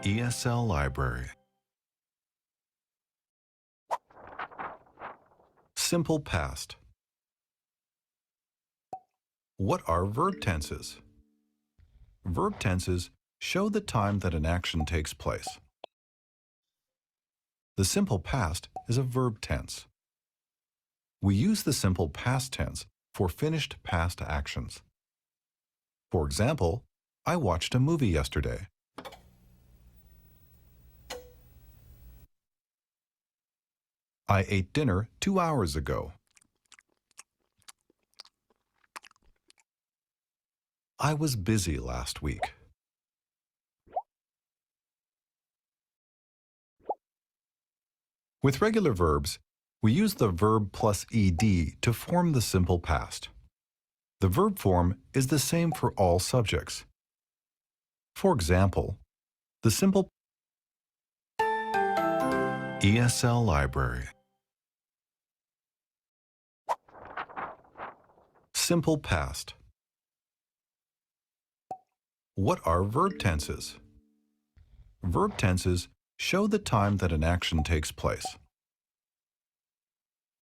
ESL Library. Simple past. What are verb tenses? Verb tenses show the time that an action takes place. The simple past is a verb tense. We use the simple past tense for finished past actions. For example, I watched a movie yesterday. I ate dinner 2 hours ago. I was busy last week. With regular verbs, we use the verb plus ed to form the simple past. The verb form is the same for all subjects. For example, the simple ESL Library. Simple past. What are verb tenses? Verb tenses show the time that an action takes place.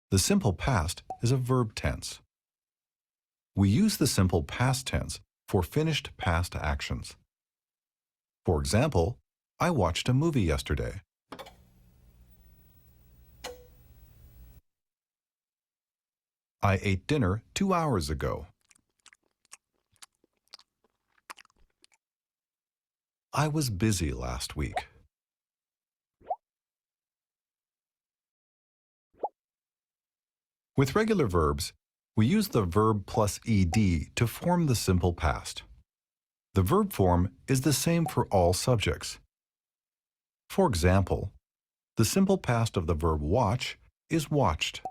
The simple past is a verb tense. We use the simple past tense for finished past actions. For example, I watched a movie yesterday. I ate dinner 2 hours ago. I was busy last week. With regular verbs, we use the verb plus ed to form the simple past. The verb form is the same for all subjects. For example, the simple past of the verb watch is watched.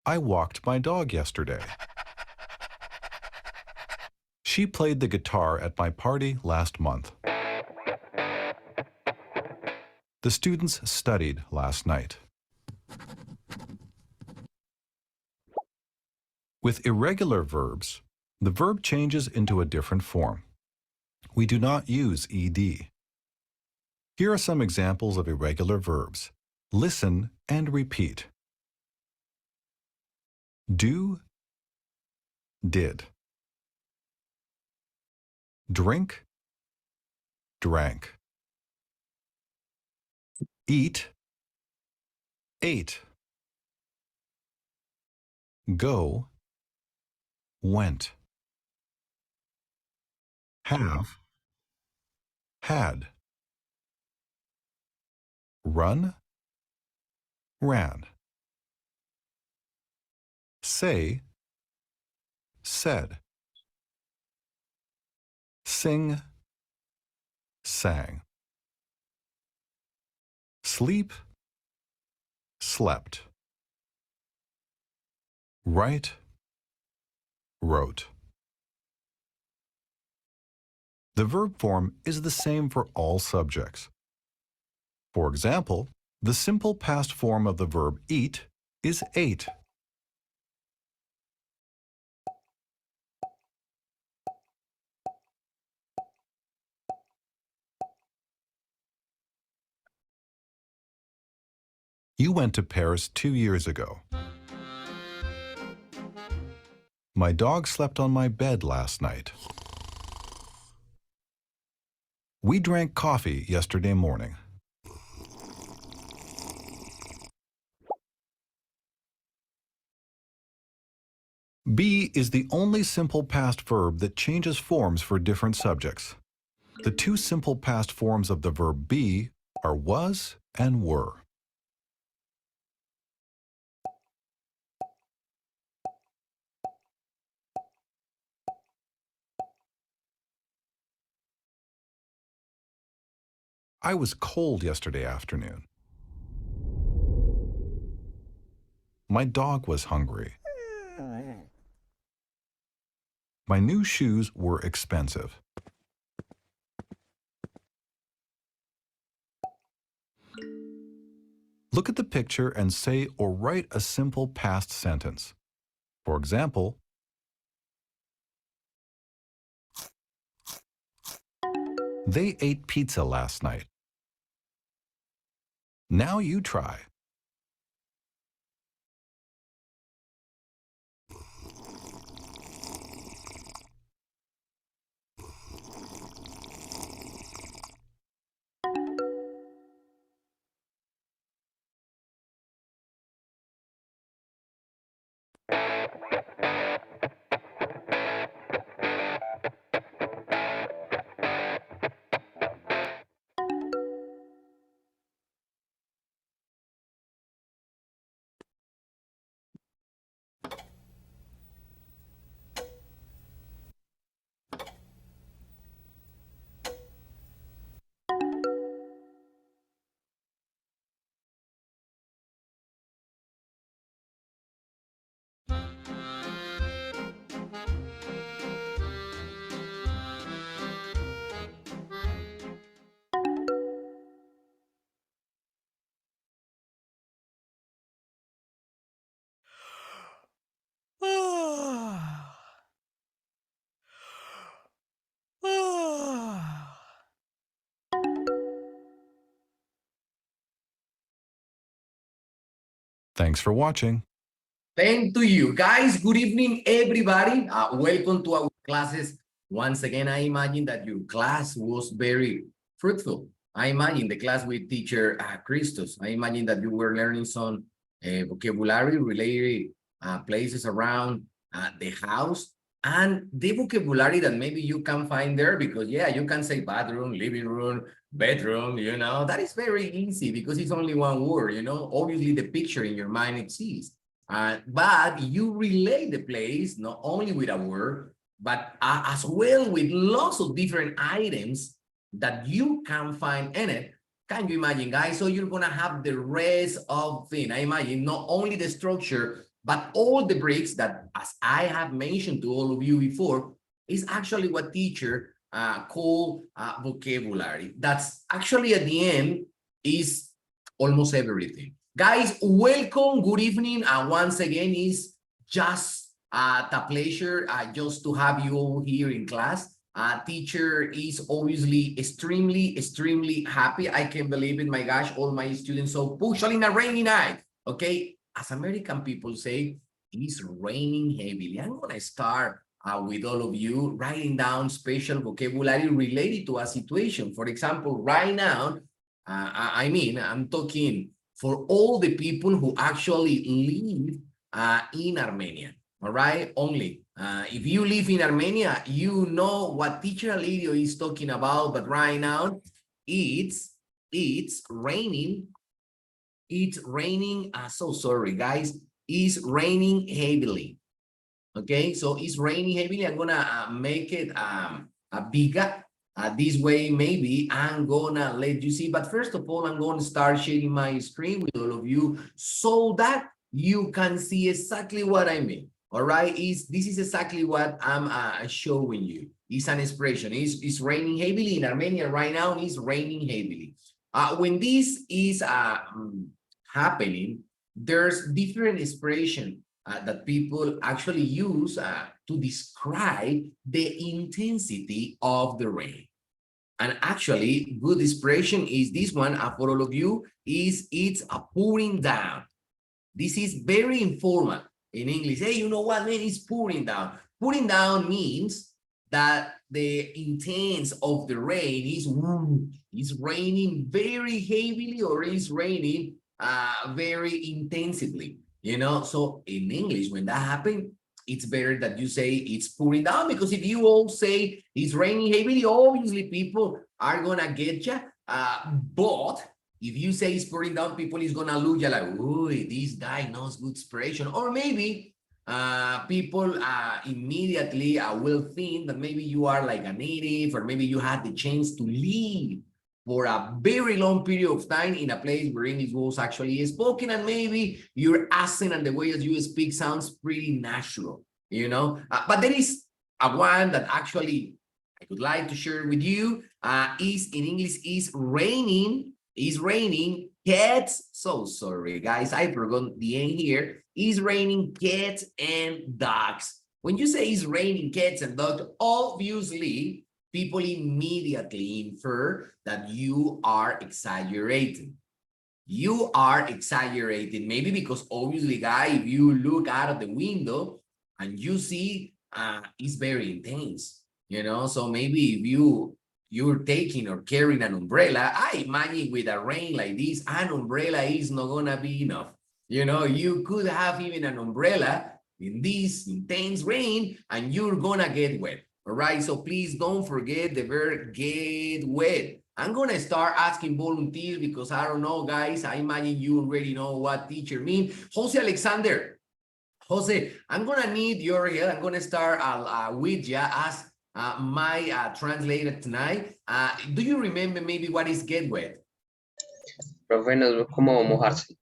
I walked my dog yesterday. She played the guitar at my party last month. The students studied last night. With irregular verbs, the verb changes into a different form. We do not use ed. Here are some examples of irregular verbs. Listen and repeat. Do, did. Drink, drank. Eat, ate. Go, went. Have, had. Run, ran. Say, said. Sing, sang. Sleep, slept. Write, wrote. The verb form is the same for all subjects. For example, the simple past form of the verb eat is ate. You went to Paris 2 years ago. My dog slept on my bed last night. We drank coffee yesterday morning. Be is the only simple past verb that changes forms for different subjects. The two simple past forms of the verb be are was and were. I was cold yesterday afternoon. My dog was hungry. My new shoes were expensive. Look at the picture and say or write a simple past sentence. For example, they ate pizza last night. Now you try. Thanks for watching. Thank to you. Guys, good evening, everybody. Welcome to our classes. Once again, I imagine that your class was very fruitful. I imagine the class with teacher Christos. I imagine that you were learning some vocabulary related places around the house and the vocabulary that maybe you can find there because, yeah, you can say bathroom, living room, bedroom, you know, that is very easy because it's only one word, you know, obviously the picture in your mind exists. But you relate the place not only with a word, but as well with lots of different items that you can find in it. Can you imagine, guys? So you're going to have the rest of thing. I imagine not only the structure, but all the bricks that, as I have mentioned to all of you before, is actually what teacher call vocabulary. That's actually at the end is almost everything. Guys, welcome, good evening. Once again, it's just a pleasure just to have you all here in class. Teacher is obviously extremely happy. I can't believe it, my gosh, all my students so punctual in a rainy night. Okay, as American people say, it's raining heavily. I'm gonna start with all of you writing down special vocabulary related to a situation. For example, right now, I'm talking for all the people who actually live in Armenia, all right? Only if you live in Armenia, you know what teacher ALIRIO is talking about, but right now it's raining. It's raining. So sorry, guys. It's raining heavily. Okay, so it's raining heavily. I'm gonna make it a bigger. This way, maybe I'm gonna let you see. But first of all, I'm gonna start sharing my screen with all of you so that you can see exactly what I mean. All right, this is exactly what I'm showing you. It's an expression. It's raining heavily in Armenia right now. It's raining heavily. When this is happening, there's different expression that people actually use to describe the intensity of the rain. And actually, good expression is this one for all of you, is it's a pouring down. This is very informal in English. Hey, you know what, man, it's pouring down. Pouring down means that the intense of the rain is raining very heavily or is raining very intensively. You know, so in English, when that happens, it's better that you say it's pouring down because if you all say it's raining heavily, obviously people are gonna get you. But if you say it's pouring down, people is gonna look you like, oh, this guy knows good expression. Or maybe people immediately will think that maybe you are like a native or maybe you had the chance to live for a very long period of time in a place where English was actually spoken, and maybe your accent and the way that you speak sounds pretty natural, you know. But there is a one that actually I would like to share with you is in English is raining Cats, so sorry, guys. I forgot the end here. It's raining cats and dogs. When you say it's raining cats and dogs, obviously, people immediately infer that you are exaggerating. You are exaggerating, maybe because obviously, guys, if you look out of the window and you see it's very intense, you know, so maybe if you're taking or carrying an umbrella, I imagine with a rain like this, an umbrella is not gonna be enough. You know, you could have even an umbrella in this intense rain and you're gonna get wet. All right, so please don't forget the verb get wet. I'm gonna start asking volunteers because I don't know, guys. I imagine you already know what teacher mean. Jose Alexander, Jose, I'm gonna need your help. I'm gonna start with you as my translator tonight. Do you remember maybe what is get wet? Profe, no es como mojarse.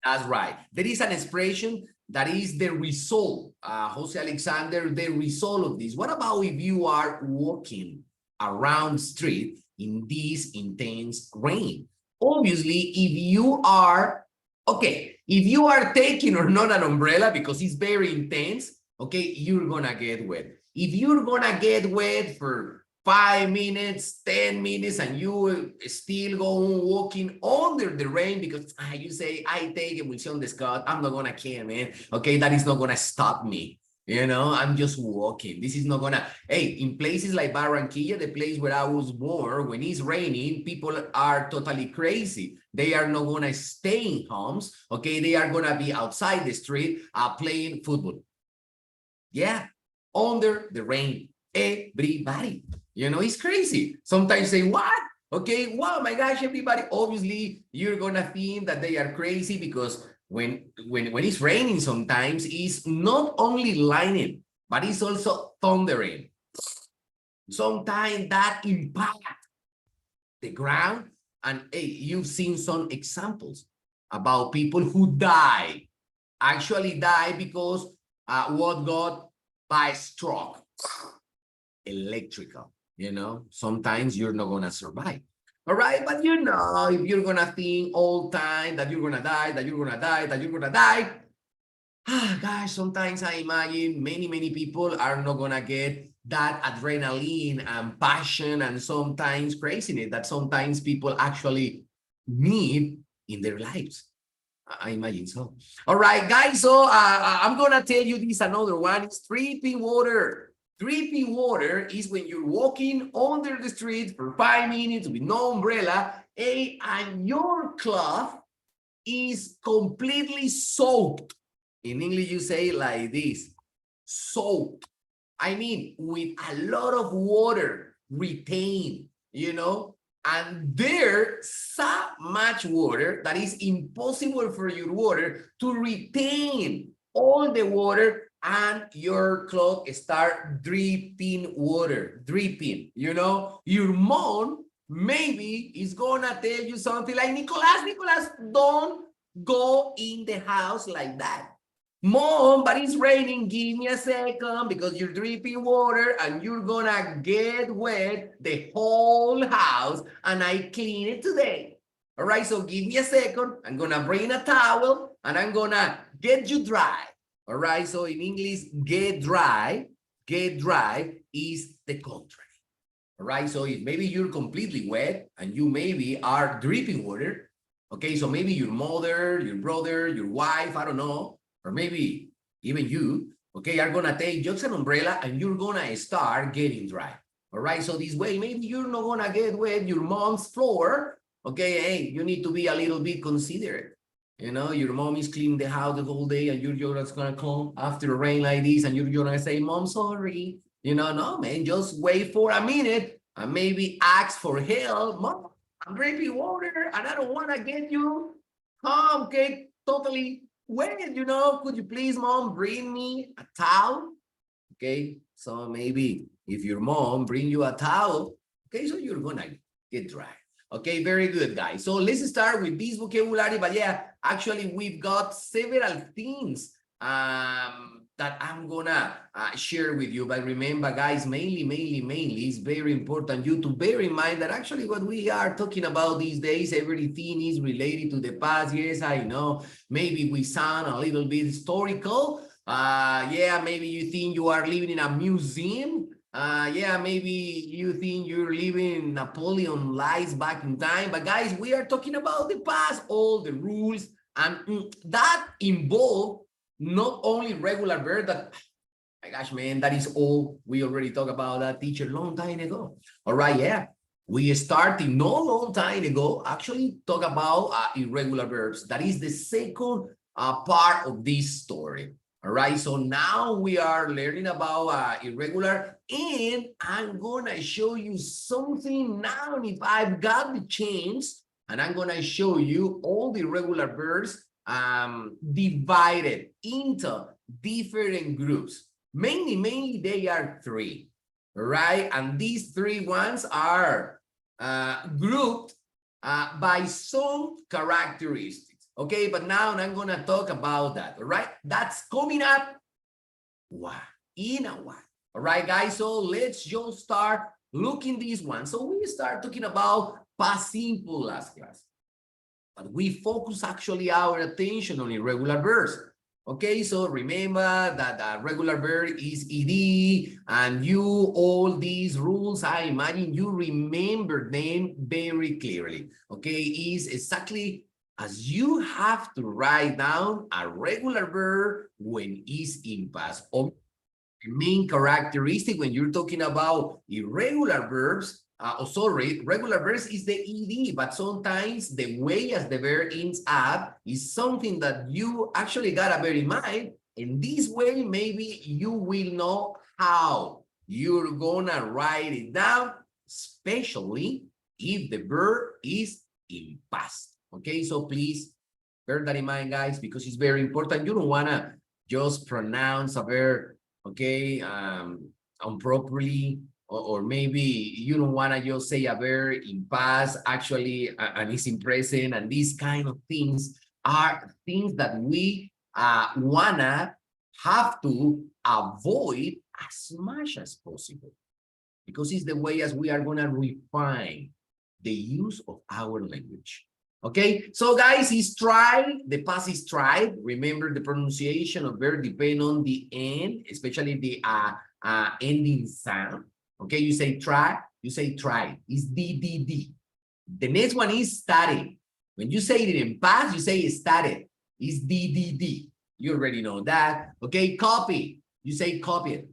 That's right. There is an expression that is the result, Jose Alexander, the result of this. What about if you are walking around the street in this intense rain? Obviously, if you are, okay, if you are taking or not an umbrella because it's very intense, okay, you're gonna get wet. If you're gonna get wet for 5 minutes, 10 minutes, and you will still go on walking under the rain because you say, I take emulsión de Scott, I'm not gonna care, man. Okay, that is not gonna stop me. You know, I'm just walking. This is not gonna, hey, in places like Barranquilla, the place where I was born, when it's raining, people are totally crazy. They are not gonna stay in homes, okay? They are gonna be outside the street playing football. Yeah, under the rain, everybody. You know, it's crazy. Sometimes say, what? Okay, wow, my gosh, everybody. Obviously, you're gonna think that they are crazy because when it's raining sometimes, it's not only lightning, but it's also thundering. Sometimes that impact the ground. And hey, you've seen some examples about people who die, actually die because what got by stroke, electrical. You know, sometimes you're not gonna survive. All right, but you know, if you're gonna think all time that you're gonna die, that you're gonna die, that you're gonna die, guys, sometimes I imagine many people are not gonna get that adrenaline and passion and sometimes craziness that sometimes people actually need in their lives. I imagine so. All right, guys, so I'm gonna tell you this another one. It's 3P water. 3P water is when you're walking under the street for 5 minutes with no umbrella, and your cloth is completely soaked. In English, you say like this, soaked. I mean, with a lot of water retained, you know, and there's so much water that is impossible for your water to retain all the water and your cloth start dripping water, dripping, you know. Your mom maybe is gonna tell you something like, Nicolas, don't go in the house like that. Mom, but it's raining, give me a second because you're dripping water and you're gonna get wet the whole house and I clean it today. All right, so give me a second. I'm gonna bring a towel and I'm gonna get you dry. All right, so in English, get dry is the contrary. All right, so if maybe you're completely wet and you maybe are dripping water, okay, so maybe your mother, your brother, your wife, I don't know, or maybe even you, okay, are gonna take just an umbrella and you're gonna start getting dry. All right, so this way, maybe you're not gonna get wet your mom's floor. Okay, hey, you need to be a little bit considerate. You know, your mom is cleaning the house the whole day and you're just gonna come after a rain like this and you're gonna say, Mom, sorry. You know, no, man, just wait for a minute and maybe ask for help. Mom, I'm drinking water and I don't wanna get you okay, totally wet, you know. Could you please, Mom, bring me a towel? Okay, so maybe if your mom bring you a towel, okay, so you're gonna get dry. Okay, very good, guys. So let's start with this vocabulary. But yeah, actually, we've got several things that I'm gonna share with you. But remember, guys, mainly is very important you to bear in mind that actually what we are talking about these days, everything is related to the past. Yes, I know. Maybe we sound a little bit historical. Yeah, maybe you think you are living in a museum. Yeah, maybe you think you're living Napoleon lies back in time. But guys, we are talking about the past, all the rules, and that involve not only regular verb that, my gosh, man, that is all. We already talked about that, teacher, long time ago. All right, yeah. We started no long time ago, actually talk about irregular verbs. That is the second part of this story. All right, so now we are learning about irregular, and I'm gonna show you something now. If I've got the chance, and I'm gonna show you all the irregular verbs divided into different groups. Mainly they are three, right? And these three ones are grouped by some characteristics. Okay, but now I'm gonna talk about that. All right, that's coming up in a while. All right, guys. So let's just start looking this one. So we start talking about past simple last class, but we focus actually our attention on irregular verbs. Okay, so remember that a regular verb is ed, and you all these rules, I imagine you remember them very clearly. Okay, is exactly as you have to write down a regular verb when it's in past. The main characteristic when you're talking about irregular verbs, regular verbs is the ed, but sometimes the way as the verb ends up is something that you actually gotta bear in mind. And this way, maybe you will know how you're gonna write it down, especially if the verb is in past. Okay, so please bear that in mind, guys, because it's very important. You don't wanna just pronounce a verb, okay, improperly, or maybe you don't want to just say a verb in past actually and it's in present, and these kind of things are things that we wanna have to avoid as much as possible, because it's the way as we are gonna refine the use of our language. Okay, so guys, it's tried, the past is tried. Remember the pronunciation of verb depend on the end, especially the ending sound. Okay, you say try, you say tried, it's D. The next one is started. When you say it in past, you say started, it's D. You already know that. Okay, copy, you say copied.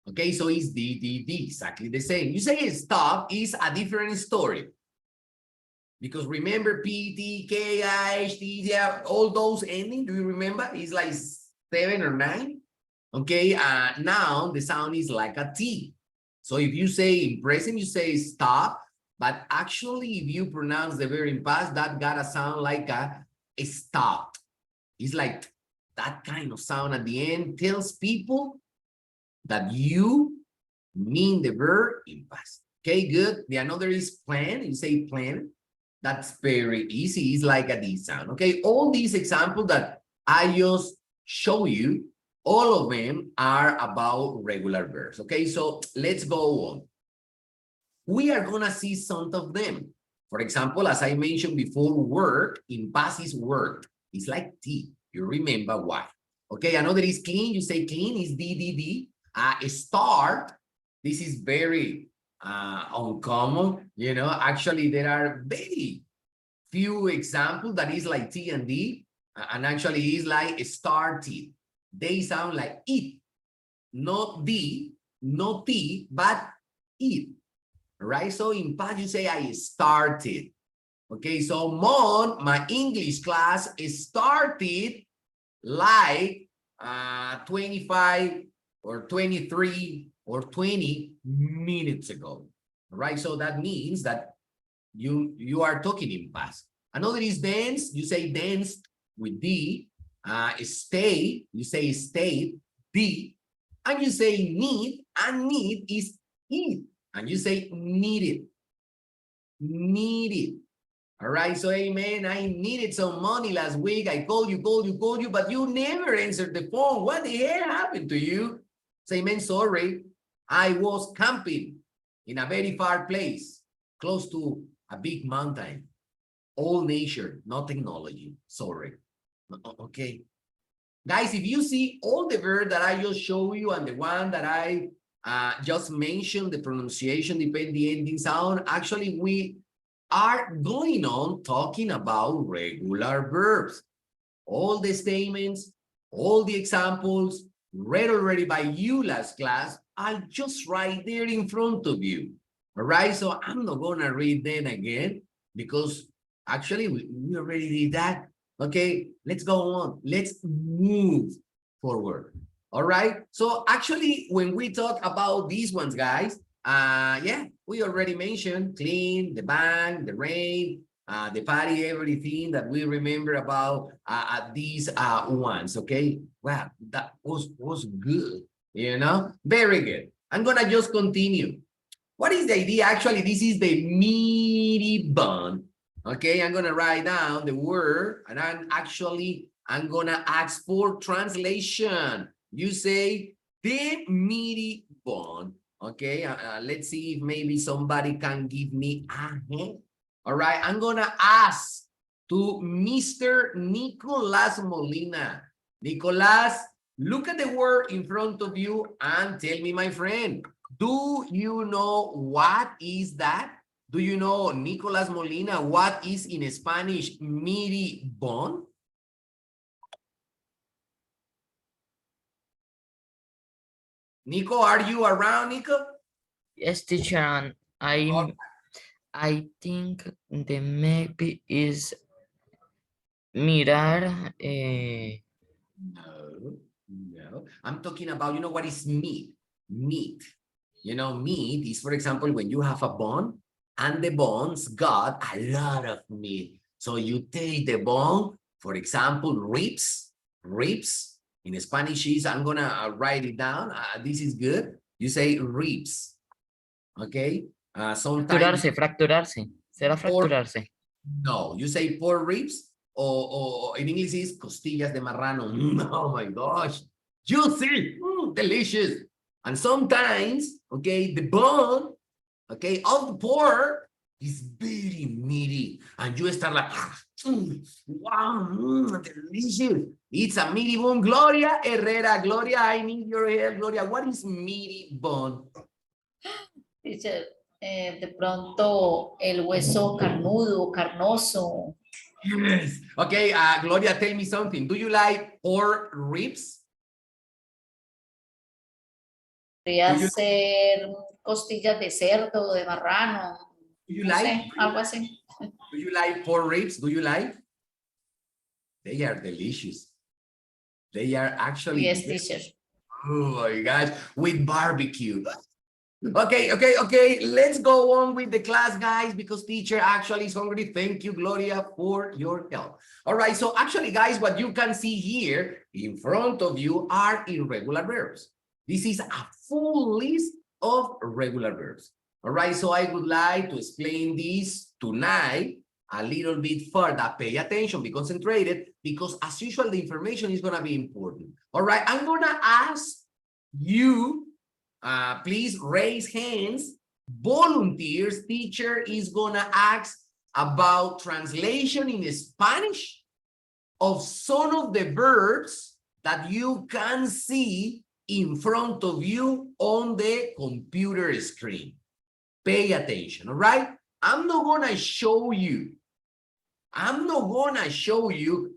Okay, so it's D, exactly the same. You say stop is a different story. Because remember P, T, K, I, H, T, yeah, all those ending, do you remember? It's like 7 or 9. Okay, now the sound is like a T. So if you say in present, you say stop, but actually if you pronounce the verb in past, that gotta sound like a stop. It's like that kind of sound at the end tells people that you mean the verb in past. Okay, good. The another is plan. You say plan. That's very easy. It's like a D sound. Okay, all these examples that I just show you, all of them are about regular verbs. Okay, so let's go on. We are gonna see some of them. For example, as I mentioned before, work in past is worked. It's like T. You remember why. Okay, another is clean. You say clean is D. Start. This is very uncommon. You know, actually there are very few examples that is like T and D, and actually is like started. They sound like it, not D, not T, but it, right? So in past you say I started. Okay, so my English class started like 25 or 23 or 20 minutes ago, right? So that means that you are talking in past. Another is dance. You say dance with D. Stay. You say stayed, D. And you say need, and need is eat. And you say needed. All right, so hey man, I needed some money last week. I called you, but you never answered the phone. What the hell happened to you? Say, man, sorry. I was camping in a very far place, close to a big mountain. All nature, no technology. Sorry. Okay. Guys, if you see all the verbs that I just showed you and the one that I just mentioned, the pronunciation, depend the ending sound, actually we are going on talking about regular verbs. All the statements, all the examples read already by you last class are just right there in front of you. All right, so I'm not gonna read them again because actually we already did that. Okay, let's go on. Let's move forward. All right, so actually when we talk about these ones, guys, yeah, we already mentioned clean, the bank, the rain, the party, everything that we remember about these ones, okay? Wow, that was good, you know? Very good. I'm gonna just continue. What is the idea? Actually, this is the meaty bun. Okay, I'm gonna write down the word and I'm gonna ask for translation. You say the meaty bun. Okay, let's see if maybe somebody can give me a hint. All right, I'm gonna ask to Mr. Nicolas Molina. Nicolas, look at the word in front of you and tell me, my friend, do you know what is that? Do you know, Nicolas Molina, what is in Spanish meaty bone? Nico, are you around, Nico? Yes, teacher, and I think the maybe is mirar. No. I'm talking about, you know, what is meat? Meat. You know, meat is, for example, when you have a bone and the bones got a lot of meat. So you take the bone, for example, ribs. In Spanish is, I'm gonna write it down. This is good. You say ribs. Okay. Sometimes. Fracturarse. ¿Será fracturarse? No, you say pork ribs or in English is costillas de marrano. Oh my gosh, juicy, delicious. And sometimes, okay, the bone, okay, of the pork is very meaty. And you start like, wow, delicious. It's a meaty bone. Gloria Herrera, Gloria, I need your help. Gloria, what is meaty bone? Dice, de pronto el hueso carnudo, carnoso. Yes. Okay, Gloria, tell me something. Do you like pork ribs? Podría ser costillas de cerdo, de marrano. Do you No like? sé, algo así. Do you like pork ribs? Do you like? They are delicious. They are actually. Yes, teacher. Oh my gosh, with barbecue. Okay. Let's go on with the class, guys, because teacher actually is hungry. Thank you, Gloria, for your help. All right, so actually, guys, what you can see here in front of you are irregular verbs. This is a full list of regular verbs. All right, so I would like to explain this tonight a little bit further. Pay attention, be concentrated, because as usual, the information is going to be important. All right, I'm going to ask you, please raise hands. Volunteers, teacher is gonna ask about translation in Spanish of some of the verbs that you can see in front of you on the computer screen. Pay attention, all right? I'm not gonna show you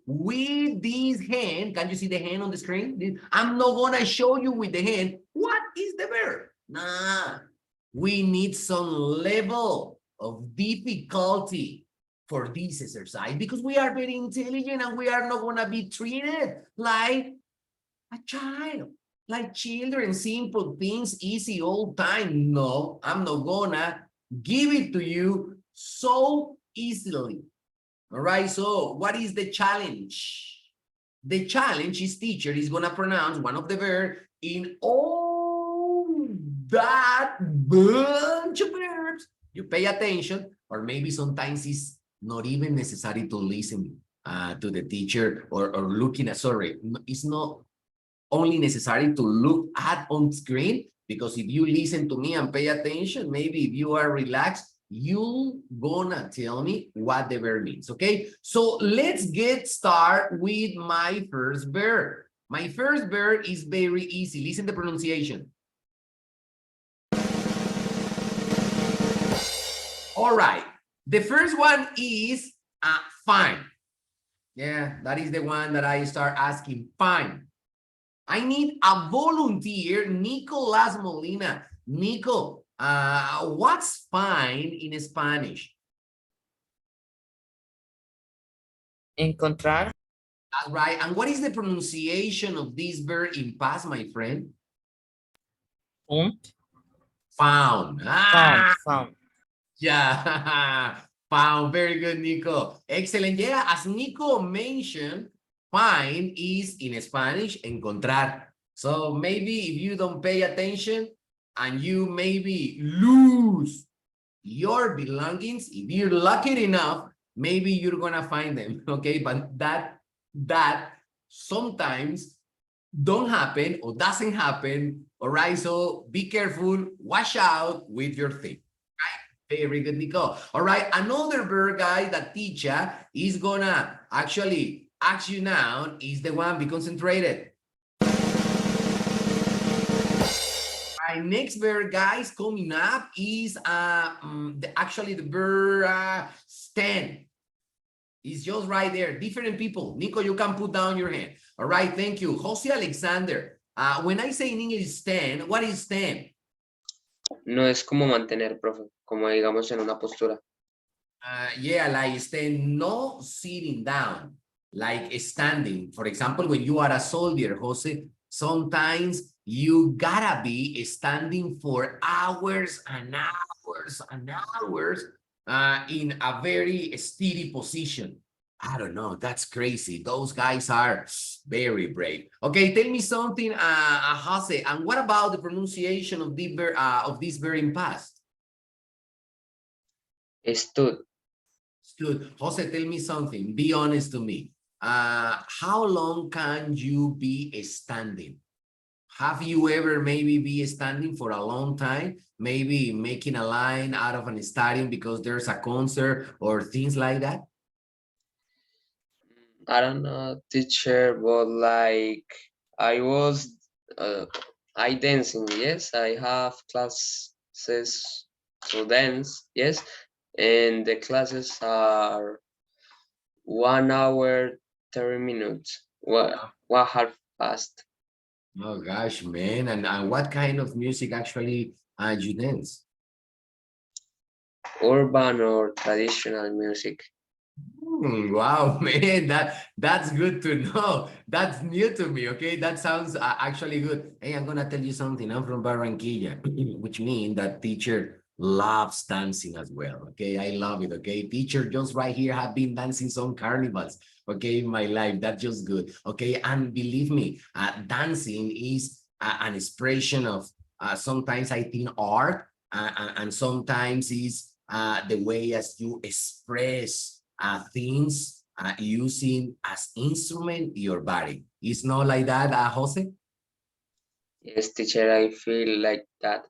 with this hand. Can you see the hand on the screen? I'm not gonna show you with the hand what is the verb. Nah, we need some level of difficulty for this exercise because we are very intelligent and we are not gonna be treated like a child, like children, simple things, easy all time. No, I'm not gonna give it to you so easily. All right, so what is the challenge? The challenge is teacher is gonna pronounce one of the verbs in all that bunch of verbs. You pay attention, or maybe sometimes it's not even necessary to listen to the teacher or looking at, sorry, it's not only necessary to look at on screen, because if you listen to me and pay attention, maybe if you are relaxed, you gonna tell me what the verb means, okay? So let's get started with my first verb. My first verb is very easy. Listen to the pronunciation. All right. The first one is fine. Yeah, that is the one that I start asking. Fine. I need a volunteer, Nicolas Molina. Nico, what's fine in Spanish? Encontrar. That's right. And what is the pronunciation of this verb in past, my friend? Found. Found. Found. Yeah. Found. Very good, Nico. Excellent. Yeah, as Nico mentioned, find is in Spanish, encontrar. So maybe if you don't pay attention and you maybe lose your belongings, if you're lucky enough, maybe you're gonna find them, okay? But that sometimes don't happen or doesn't happen, all right? So be careful, watch out with your thing, right? Very good, Nico. All right, another verb, guys, that teacher is gonna actually ask you now is the one, be concentrated. Our next verb, guys, coming up is actually the verb stand. It's just right there. Different people. Nico, you can put down your hand. All right, thank you. Jose Alexander. When I say in English stand, what is stand? No es como mantener, profe, como digamos en una postura. Yeah, like stand, no sitting down, like standing. For example, when you are a soldier, Jose, sometimes you gotta be standing for hours and hours and hours in a very steady position. I don't know, that's crazy. Those guys are very brave. Okay, tell me something, Jose, and what about the pronunciation of this verb in past? Stood. Good. Jose, tell me something. Be honest to me. How long can you be standing? Have you ever maybe be standing for a long time? Maybe making a line out of an stadium because there's a concert or things like that? I don't know, teacher, but like I was, I dancing, yes, I have classes to dance, yes, and the classes are 1 hour, 30 minutes, what half past. Oh gosh, man. And what kind of music actually you dance? Urban or traditional music. Wow, man, that's good to know. That's new to me, okay? That sounds actually good. Hey, I'm gonna tell you something. I'm from Barranquilla, which means that teacher loves dancing as well, okay? I love it, okay? Teacher just right here have been dancing some carnivals, okay, in my life. That's just good, okay? And believe me, dancing is an expression of sometimes I think art, and sometimes is the way as you express things using as instrument your body. It's not like that, Jose? Yes, teacher, I feel like that.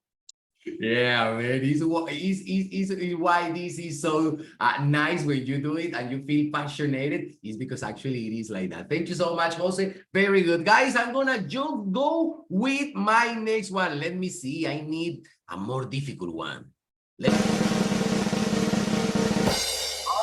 Yeah, man, is why this is so nice when you do it and you feel passionate is because actually it is like that. Thank you so much, Jose. Very good. Guys, I'm gonna just go with my next one. Let me see. I need a more difficult one.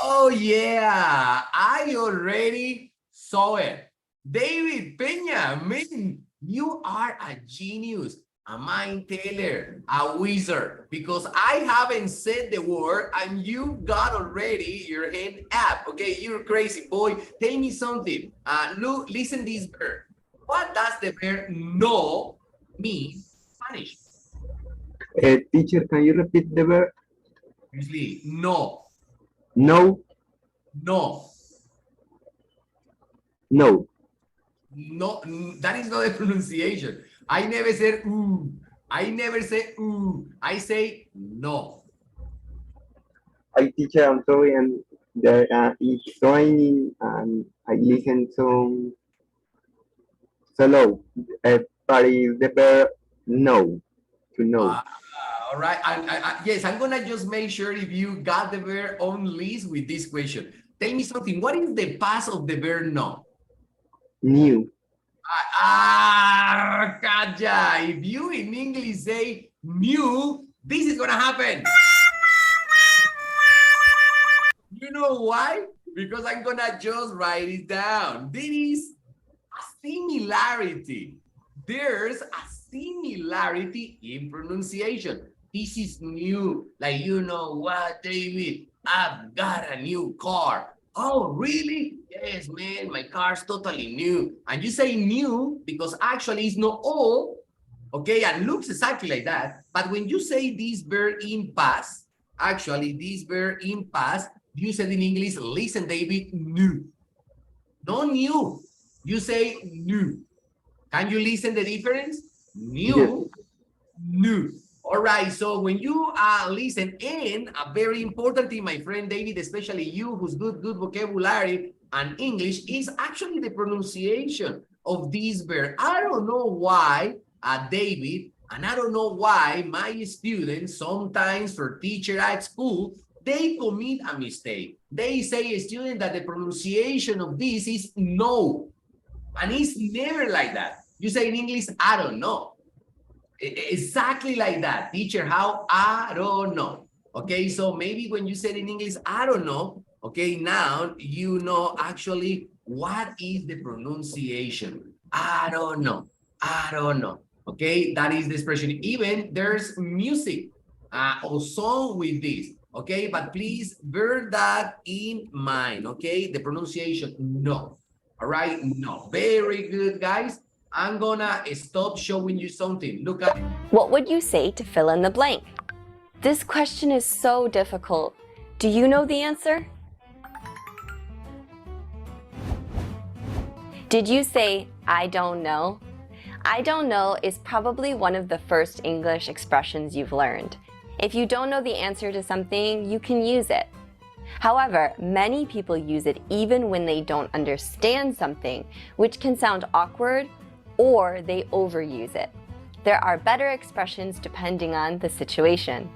Oh, yeah, I already saw it. David Peña, man, you are a genius, a mind teller, a wizard, because I haven't said the word and you got already your hand up. Okay, you're crazy, boy. Tell me something. Look, listen this verb. What does the verb no mean in Spanish? Teacher, can you repeat the verb? Usually, no. No, No. no. No, that is not the pronunciation. I never said ooh. I never say ooh. I say no. I teacher, I'm sorry, and there it's raining, and I listen to so low. But is the verb no. to know. All right. Yes, I'm gonna just make sure if you got the verb on list with this question. Tell me something. What is the past of the verb know? New. Kaja. If you in English say new, this is gonna happen. You know why? Because I'm gonna just write it down. There is a similarity. There's a similarity in pronunciation. This is new. Like, you know what, David? I've got a new car. Oh, really? Yes, man, my car's totally new. And you say new because actually it's not all, okay, and looks exactly like that. But when you say this verb in past, actually this verb in past, you said in English, listen, David, new. No new. You say new. Can you listen the difference? New, new. All right, so when you listen, and a very important thing, my friend David, especially you who's good vocabulary and English, is actually the pronunciation of this verb. I don't know why, David, and I don't know why my students, sometimes for teacher at school, they commit a mistake. They say, a student, that the pronunciation of this is no, and it's never like that. You say in English, I don't know. Exactly like that. Teacher, how? I don't know. Okay, so maybe when you said in English, I don't know, okay, now you know actually what is the pronunciation. I don't know. I don't know. Okay, that is the expression. Even there's music or song with this. Okay, but please bear that in mind. Okay, the pronunciation, no. All right, no. Very good, guys. I'm gonna stop showing you something. Look at. What would you say to fill in the blank? This question is so difficult. Do you know the answer? Did you say, I don't know? I don't know is probably one of the first English expressions you've learned. If you don't know the answer to something, you can use it. However, many people use it even when they don't understand something, which can sound awkward, or they overuse it. There are better expressions depending on the situation.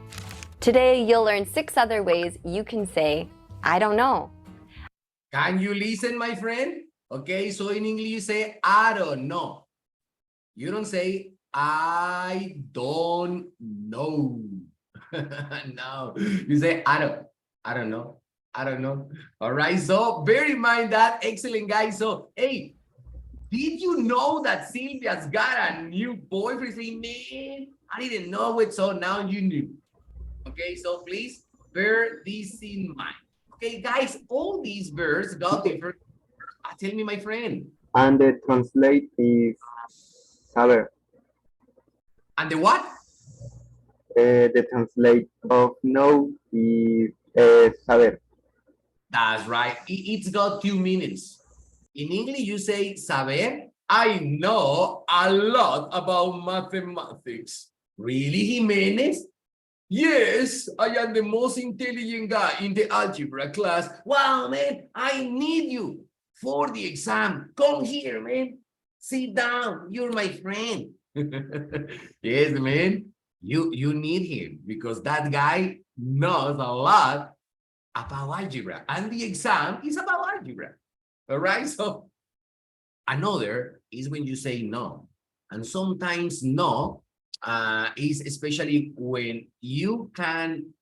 Today, you'll learn 6 other ways you can say, I don't know. Can you listen, my friend? Okay, so in English you say, I don't know. You don't say, I don't know. No, you say, I don't know. I don't know. All right, so bear in mind that. Excellent, guys. So, hey, did you know that Sylvia's got a new boyfriend? Say, man, I didn't know it, so now you knew. Okay, so please bear this in mind. Okay, guys, all these verbs got different. Tell me, my friend. And the translate is saber. And the what? The translate of know is saber. That's right. It's got 2 meanings. In English, you say saber. I know a lot about mathematics. Really, Jimenez? Yes, I am the most intelligent guy in the algebra class. Wow, man, I need you for the exam. Come here, man. Sit down. You're my friend. Yes, man. You need him because that guy knows a lot about algebra, and the exam is about algebra. All right, so another is when you say no, and sometimes no is especially when you can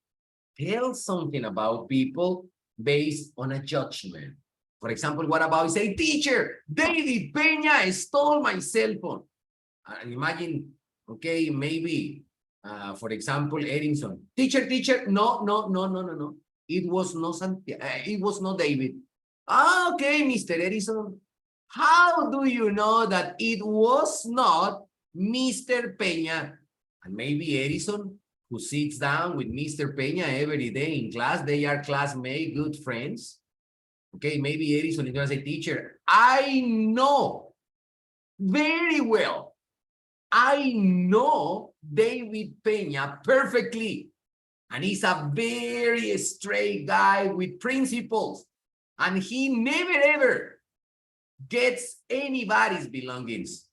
tell something about people based on a judgment. For example, what about say, teacher, David Peña stole my cell phone. And imagine, okay, maybe, for example, Edison, teacher, no. It was not Santiago, it was not David. Okay, Mr. Edison, how do you know that it was not Mr. Peña? And maybe Edison, who sits down with Mr. Peña every day in class, they are classmates, good friends. Okay, maybe Edison is going to say, teacher, I know very well. I know David Peña perfectly. And he's a very straight guy with principles. And he never, ever gets anybody's belongings.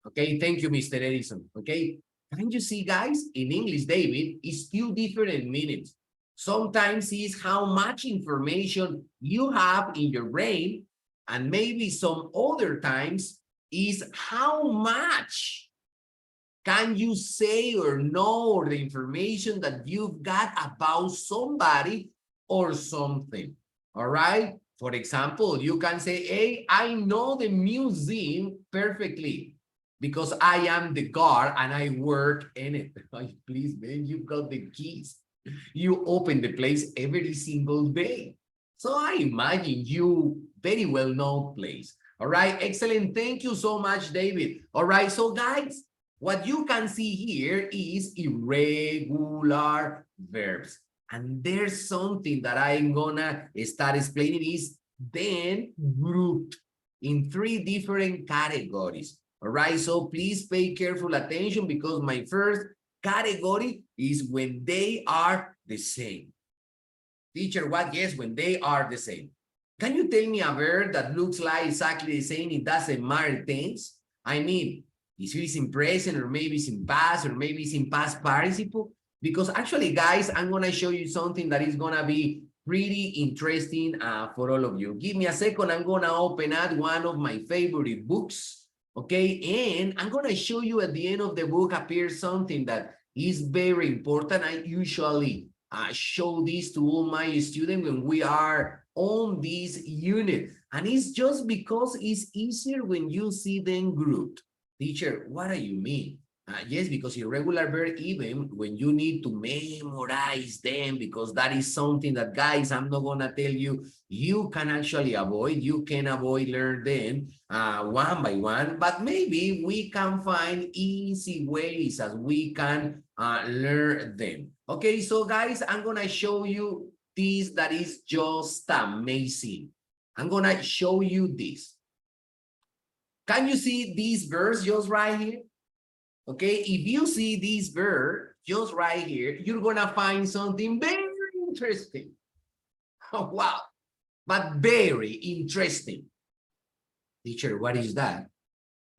Okay, thank you, Mr. Edison. Okay, Can you see, guys? In English, David, it's two different meanings. Sometimes it's how much information you have in your brain, and maybe some other times is how much can you say or know, or the information that you've got about somebody or something. All right? For example, you can say, hey, I know the museum perfectly because I am the guard and I work in it. Please, man, you've got the keys. You open the place every single day. So I imagine you very well know place. All right, excellent. Thank you so much, David. All right, so guys, what you can see here is irregular verbs. And there's something that I'm gonna start explaining is then grouped in 3 different categories. All right, so please pay careful attention because my first category is when they are the same. Teacher, what? Yes, when they are the same. Can you tell me a verb that looks like exactly the same? It doesn't matter tense. I mean, if it's in present or maybe it's in past or maybe it's in past participle. Because actually, guys, I'm going to show you something that is going to be pretty interesting for all of you. Give me a second. I'm going to open up one of my favorite books. Okay, and I'm going to show you at the end of the book appears something that is very important. I usually show this to all my students when we are on this unit. And it's just because it's easier when you see them grouped. Teacher, what do you mean? Yes, because irregular verb, even when you need to memorize them, because that is something that, guys, I'm not going to tell you, you can actually avoid, you can avoid learn them one by one, but maybe we can find easy ways as we can learn them. Okay, so guys, I'm going to show you this that is just amazing. I'm going to show you this. Can you see these verbs just right here? Okay, if you see this verb just right here, you're going to find something very interesting. Oh, wow, but very interesting. Teacher, what is that?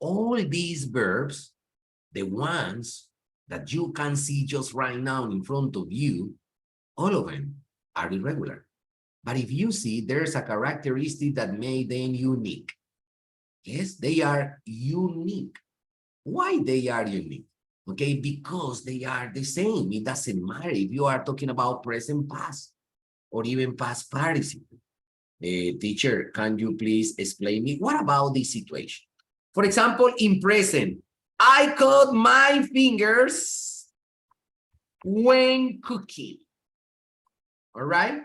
All these verbs, the ones that you can see just right now in front of you, all of them are irregular. But if you see, there's a characteristic that made them unique. Yes, they are unique. Why they are unique? Okay, because they are the same. It doesn't matter if you are talking about present past or even past participle. Teacher, can you please explain me? What about this situation? For example, in present, I cut my fingers when cooking. All right?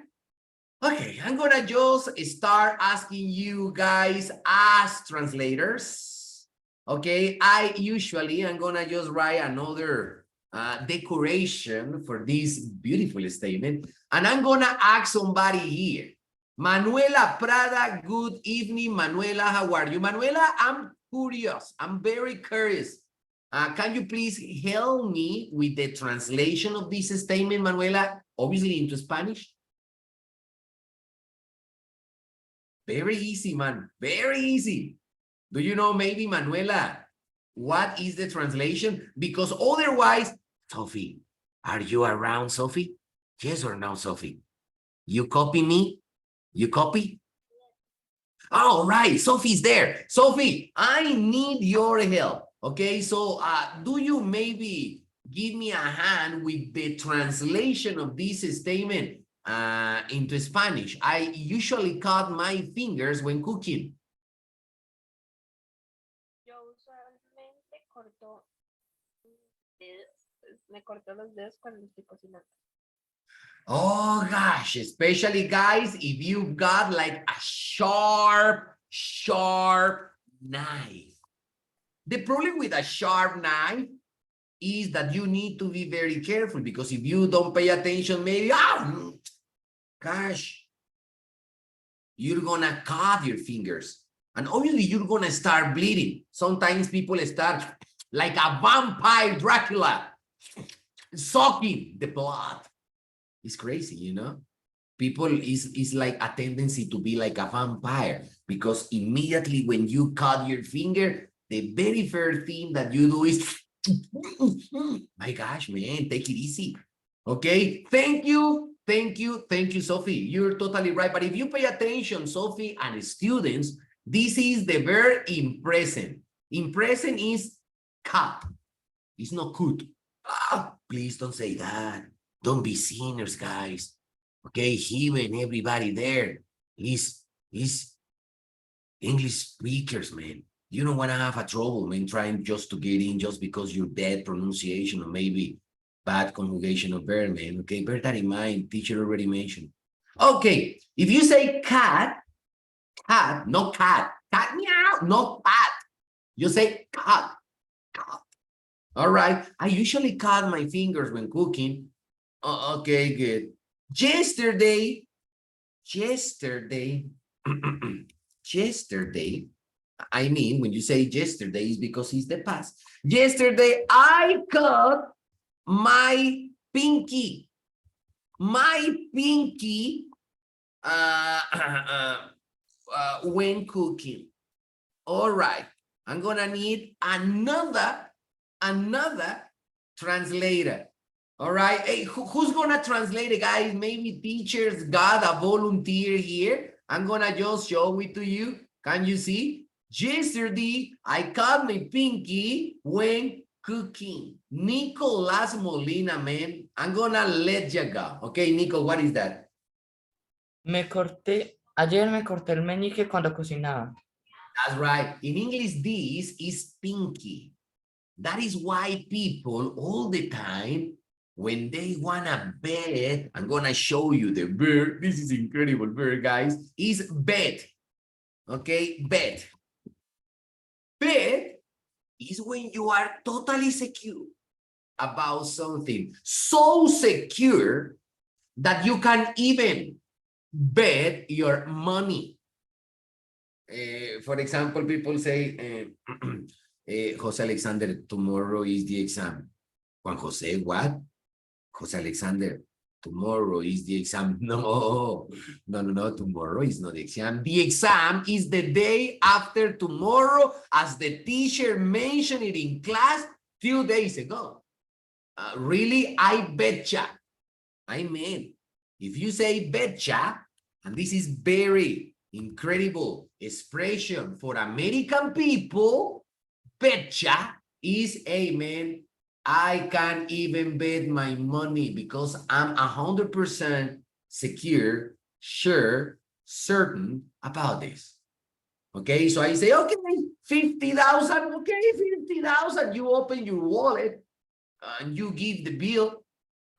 Okay, I'm gonna just start asking you guys as translators. Okay, I'm gonna just write another decoration for this beautiful statement. And I'm gonna ask somebody here. Manuela Prada, good evening. Manuela, how are you? Manuela, I'm curious. I'm very curious. Can you please help me with the translation of this statement, Manuela? Obviously into Spanish. Very easy, man. Very easy. Do you know maybe, Manuela, what is the translation? Because otherwise, Sophie, are you around, Sophie? Yes or no, Sophie? You copy me? You copy? All right, Sophie's there. Sophie, I need your help. Okay, so do you maybe give me a hand with the translation of this statement into Spanish? I usually cut my fingers when cooking. Me corto los dedos cuando estoy cocinando. Oh gosh, especially guys, if you've got like a sharp knife. The problem with a sharp knife is that you need to be very careful because if you don't pay attention, maybe, gosh, you're gonna cut your fingers. And obviously you're gonna start bleeding. Sometimes people start like a vampire Dracula, sucking the blood. It's crazy, you know? People is like a tendency to be like a vampire because immediately when you cut your finger, the very first thing that you do is My gosh, man, take it easy. Okay, thank you, Sophie. You're totally right. But if you pay attention, Sophie and students, this is the verb in present. In present is cut. It's not could. Please don't say that. Don't be sinners, guys. Okay, even everybody there is English speakers, man. You don't want to have a trouble, man, trying just to get in just because you're bad pronunciation or maybe bad conjugation of verb, man. Okay, bear that in mind. Teacher already mentioned. Okay, if you say cat, no cat, meow, no cat. You say cat. All right, I usually cut my fingers when cooking. Okay, good. Yesterday, I mean, when you say yesterday, it's because it's the past. Yesterday, I cut my pinky. When cooking. All right, I'm gonna need another translator. All right, hey, who's gonna translate it, guys? Maybe teachers got a volunteer here. I'm gonna just show it to you. Can you see? Yesterday, I cut my pinky when cooking. Nicolas Molina, man. I'm gonna let you go. Okay, Nico, what is that? Ayer me corté el meñique cuando cocinaba. That's right. In English, this is pinky. That is why people all the time, when they wanna bet, I'm gonna show you the verb. This is incredible verb, guys. Is bet. Okay, bet. Bet is when you are totally secure about something. So secure that you can even bet your money. For example, people say, Jose Alexander, tomorrow is the exam. Juan Jose, what? Jose Alexander, tomorrow is the exam. No, tomorrow is not the exam. The exam is the day after tomorrow, as the teacher mentioned it in class 2 days ago. Really, I betcha. I mean, if you say betcha, and this is very incredible expression for American people, betcha is, amen, I can even bet my money because I'm 100% secure, sure, certain about this. Okay, so I say, okay, 50,000, okay, 50,000. You open your wallet and you give the bill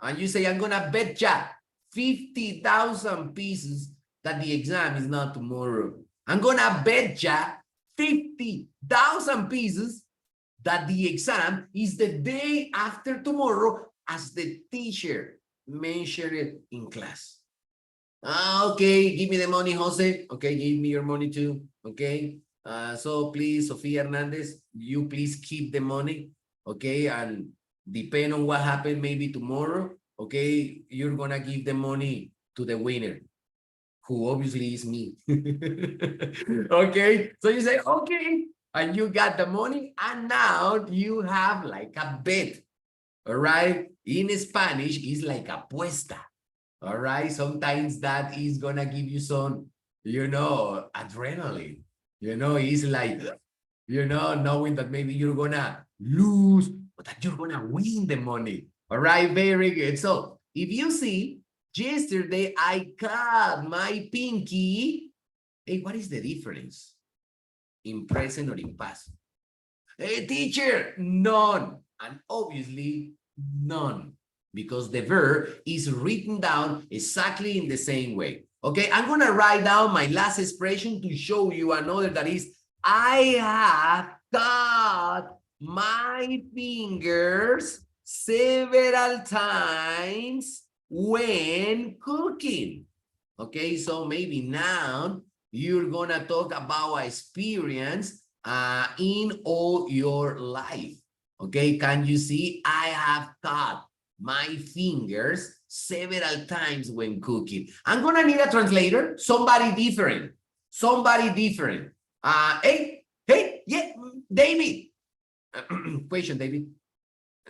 and you say, I'm gonna betcha 50,000 pieces that the exam is not tomorrow. I'm gonna betcha 50,000 pieces that the exam is the day after tomorrow, as the teacher mentioned it in class. Okay, give me the money, Jose. Okay, give me your money too. Okay, so please, Sofia Hernandez, you please keep the money. Okay, and depend on what happened maybe tomorrow. Okay, you're gonna give the money to the winner, who obviously is me. Okay, so you say, okay, and you got the money, and now you have like a bet. All right, in Spanish, it's like apuesta. All right, sometimes that is gonna give you some, adrenaline. It's like, knowing that maybe you're gonna lose, but that you're gonna win the money. All right, very good. So if you see, yesterday I cut my pinky. Hey, what is the difference in present or in past? Hey, teacher, none. And obviously none, because the verb is written down exactly in the same way. Okay, I'm gonna write down my last expression to show you another that is, I have cut my fingers several times when cooking. Okay, so maybe now you're gonna talk about experience in all your life. Okay, can you see? I have cut my fingers several times when cooking. I'm gonna need a translator, somebody different. Hey, yeah, David. Question, David.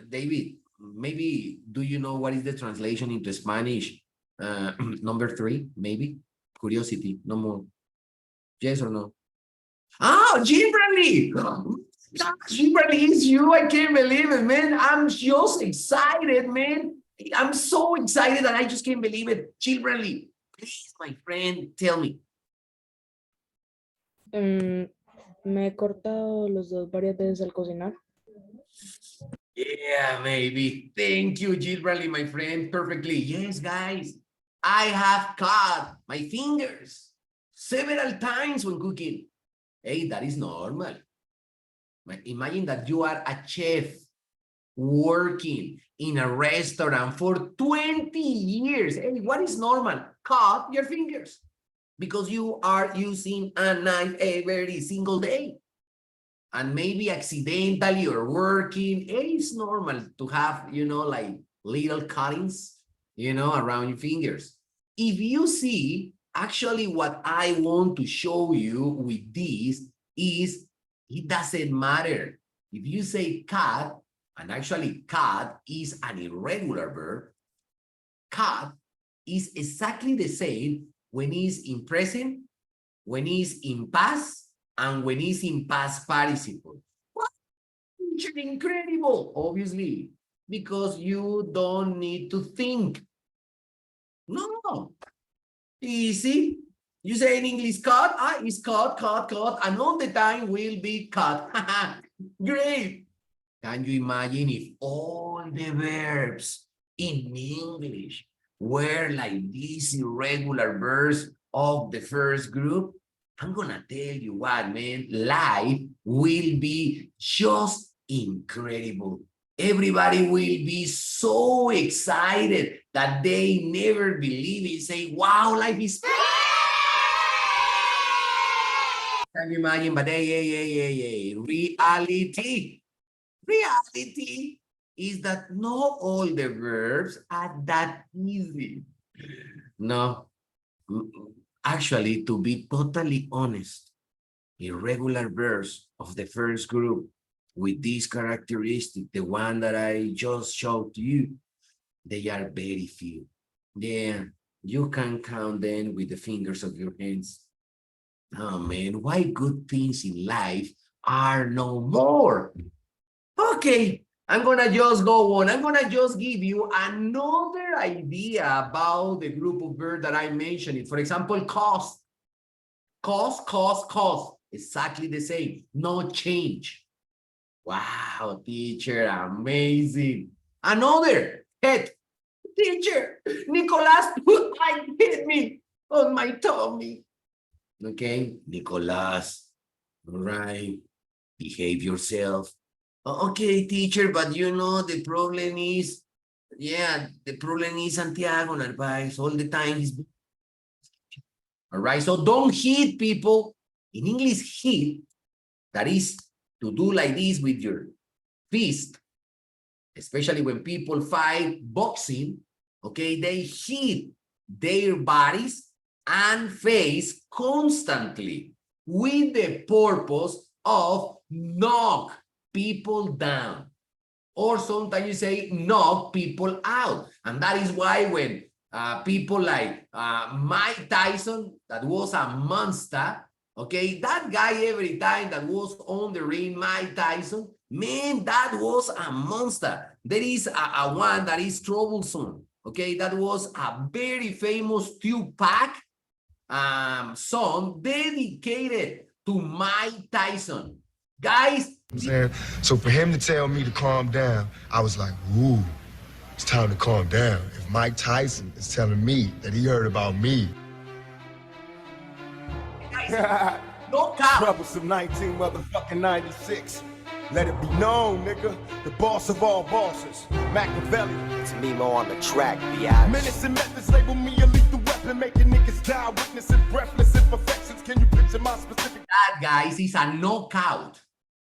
David, maybe do you know what is the translation into Spanish? Number 3, maybe? Curiosity, no more. Yes or no? Oh, Kimberly! Kimberly, it's you. I can't believe it, man. I'm just excited, man. I'm so excited that I just can't believe it. Kimberly, please, my friend, tell me. Me he cortado los dedos varias veces al cocinar. Yeah, maybe. Thank you, Gilberly, my friend. Perfectly. Yes, guys. I have cut my fingers several times when cooking. Hey, that is normal. Imagine that you are a chef working in a restaurant for 20 years. Hey, what is normal? Cut your fingers because you are using a knife every single day. And maybe accidentally or working, it's normal to have, like little cuttings, around your fingers. If you see, actually what I want to show you with this is it doesn't matter. If you say cut, and actually cut is an irregular verb, cut is exactly the same when it's in present, when it's in past, and when it's in past participle. What? Incredible, obviously, because you don't need to think. No, easy. You say in English, cut, it's cut, and all the time will be cut. Great. Can you imagine if all the verbs in English were like these irregular verbs of the first group? I'm gonna tell you what, man, life will be just incredible. Everybody will be so excited that they never believe it. Say, wow, life is... Can you imagine? But hey, reality. Reality is that not all the verbs are that easy. No, actually, to be totally honest, irregular verbs of the first group with this characteristic, the one that I just showed to you, they are very few. Yeah, you can count them with the fingers of your hands. Oh man, why good things in life are no more? Okay, I'm gonna just go on. I'm gonna just give you another idea about the group of verbs that I mentioned. For example, cost. Cost. Exactly the same. No change. Wow, teacher, amazing. Another head. Teacher, Nicolas, I hit me on my tummy. Okay, Nicolas, all right, behave yourself. Okay, teacher, but the problem is, the problem is Santiago Narvaez all the time. All right, so don't hit people. In English, hit, that is to do like this with your fist, especially when people fight boxing, okay, they hit their bodies and face constantly with the purpose of knock people down. Or sometimes you say knock people out. And that is why when people like Mike Tyson, that was a monster, okay, that guy every time that was on the ring, Mike Tyson, man, that was a monster. There is a one that is troublesome, okay, that was a very famous Tupac song dedicated to Mike Tyson. Guys, I'm saying? So for him to tell me to calm down, I was like, ooh, it's time to calm down. If Mike Tyson is telling me that he heard about me. no cap. Troublesome 19 motherfucking 96. Let it be known, nigga, the boss of all bosses, Machiavelli. It's Mimo on the track, biatch. Menace and methods label me a lethal weapon, making niggas die, witnessing breathless imperfections. Can you picture my specific? That, guys, is a knockout.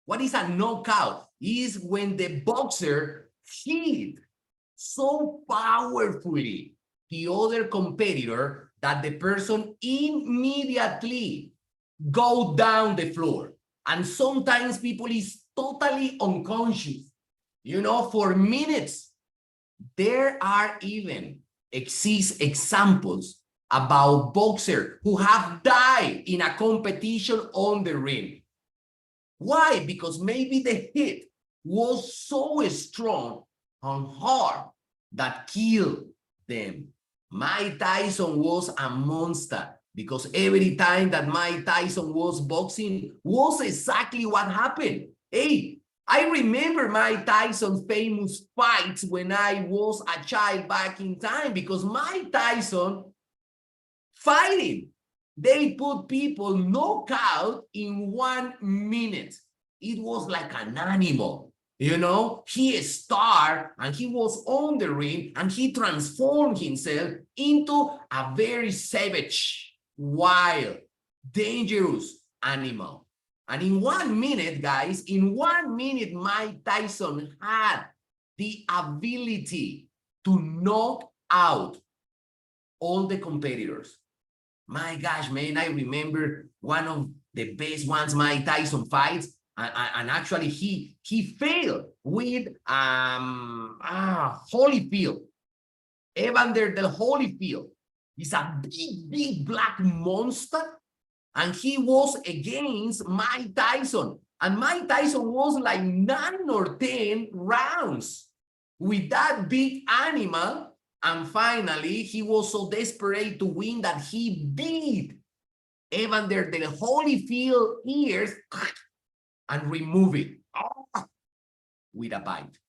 What is a knockout? Is when the boxer hit so powerfully the other competitor that the person immediately go down the floor. And sometimes people is totally unconscious. you know, for minutes. There are even exist examples about boxers who have died in a competition on the ring. Why? Because maybe the hit was so strong and hard that killed them. Mike Tyson was a monster because every time that Mike Tyson was boxing was exactly what happened. Hey, I remember Mike Tyson's famous fights when I was a child back in time because Mike Tyson fighting, they put people knockout in 1 minute. It was like an animal, you know. He started and he was on the ring and he transformed himself into a very savage, wild, dangerous animal. And in 1 minute, guys, in 1 minute, Mike Tyson had the ability to knock out all the competitors. My gosh, man, I remember one of the best ones Mike Tyson fights, and actually he failed with Holyfield, Evander del Holyfield. He's a big black monster, and he was against Mike Tyson, and Mike Tyson was like 9 or 10 rounds with that big animal. And finally, he was so desperate to win that he beat Evander del Holyfield ears and remove it with a bite.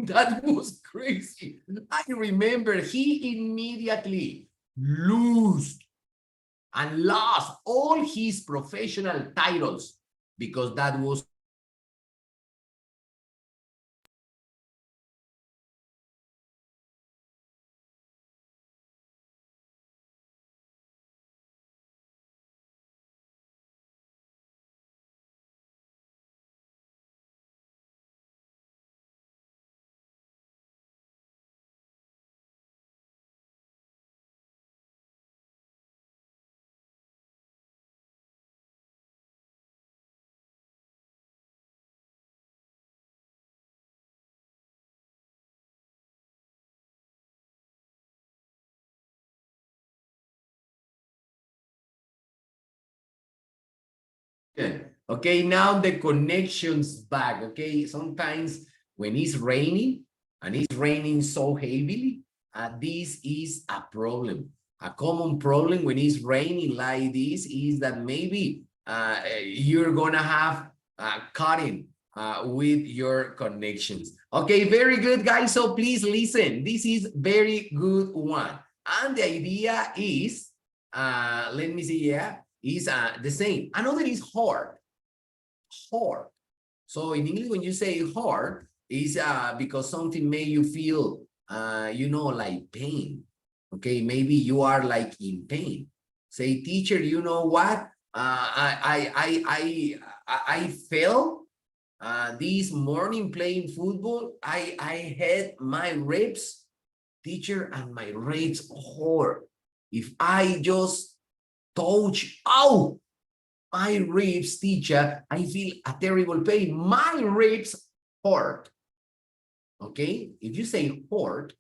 That was crazy. I remember he immediately lost all his professional titles because that was okay, now the connection's back. Okay, sometimes when it's raining and it's raining so heavily, this is a problem. A common problem when it's raining like this is that maybe you're gonna have cutting with your connections. Okay, very good, guys. So please listen. This is very good one. And the idea is, let me see, yeah, is the same. Another is hard. Hard. So in English, when you say hard, is because something made you feel, you know, like pain. Okay, maybe you are like in pain. Say, teacher, you know what? I fell this morning playing football. I had my ribs, teacher, and my ribs hurt. If I just touch, ow, my ribs, teacher, I feel a terrible pain. My ribs hurt. Okay, if you say hurt,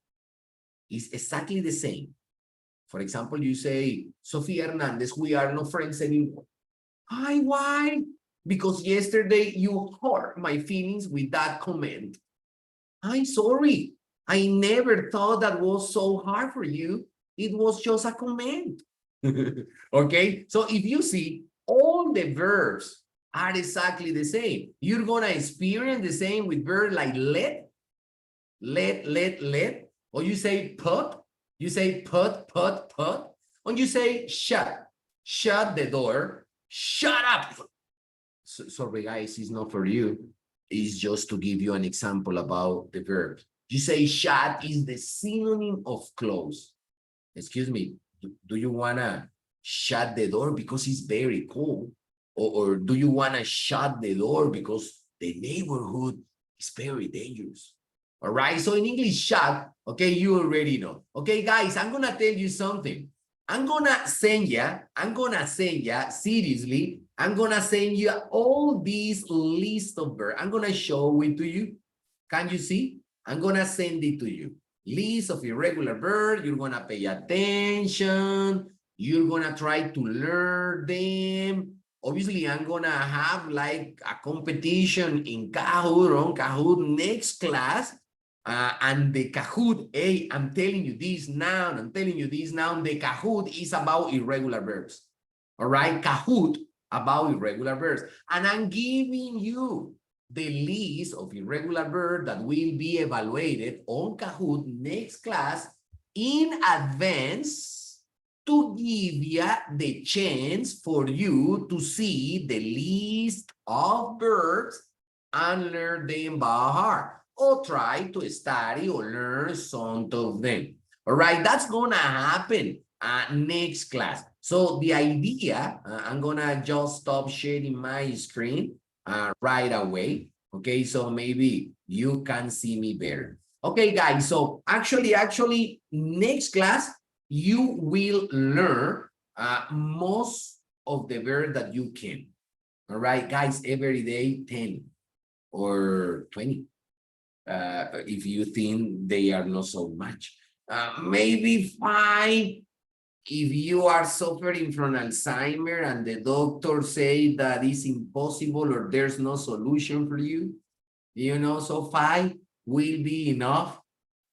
it's exactly the same. For example, you say, Sofia Hernandez, we are no friends anymore. Hi, why? Because yesterday you hurt my feelings with that comment. I'm sorry. I never thought that was so hard for you. It was just a comment. Okay, so if you see, all the verbs are exactly the same. You're gonna experience the same with verbs like let, or you say put, or you say shut the door, shut up. Sorry, guys, it's not for you. It's just to give you an example about the verb. You say shut is the synonym of close. Excuse me, do you wanna shut the door because it's very cold? Or do you wanna shut the door because the neighborhood is very dangerous? All right, so in English, shut, okay, you already know. Okay, guys, I'm gonna tell you something. I'm gonna send you, seriously, I'm gonna send you all these list of verbs. I'm gonna show it to you. Can you see? I'm gonna send it to you. List of irregular verbs. You're gonna pay attention. You're gonna try to learn them. Obviously, I'm gonna have like a competition in Kahoot or on Kahoot next class. And the Kahoot, hey, I'm telling you this now, the Kahoot is about irregular verbs. All right, Kahoot about irregular verbs. And I'm giving you the list of irregular verbs that will be evaluated on Kahoot next class in advance to give you the chance for you to see the list of verbs and learn them by heart, or try to study or learn some of them. All right, that's gonna happen next class. So the idea, I'm gonna just stop sharing my screen right away. Okay, so maybe you can see me better. Okay, guys, so actually, next class, you will learn most of the verbs that you can. All right, guys, every day 10 or 20. If you think they are not so much. Maybe 5 if you are suffering from Alzheimer and the doctor say that it's impossible or there's no solution for you. You know, so 5 will be enough.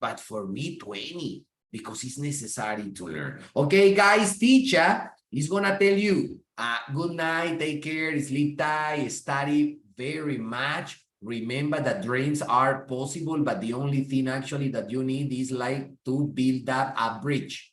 But for me, 20, because it's necessary to learn. Okay, guys, teacher is gonna tell you, good night, take care, sleep tight, study very much. Remember that dreams are possible, but the only thing actually that you need is like to build up a bridge.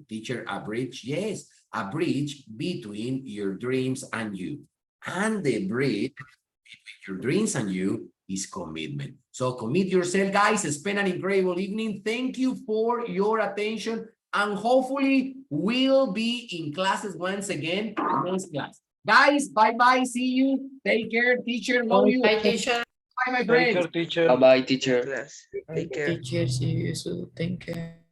Teacher, a bridge? Yes, a bridge between your dreams and you. And the bridge between your dreams and you is commitment. So commit yourself, guys. Spend an incredible evening. Thank you for your attention. And hopefully we'll be in classes once again next class. Guys, bye-bye. See you. Take care, teacher. Love you. Bye, teacher. Bye, my friends. Bye bye, teacher. Teacher, see you soon. Thank you.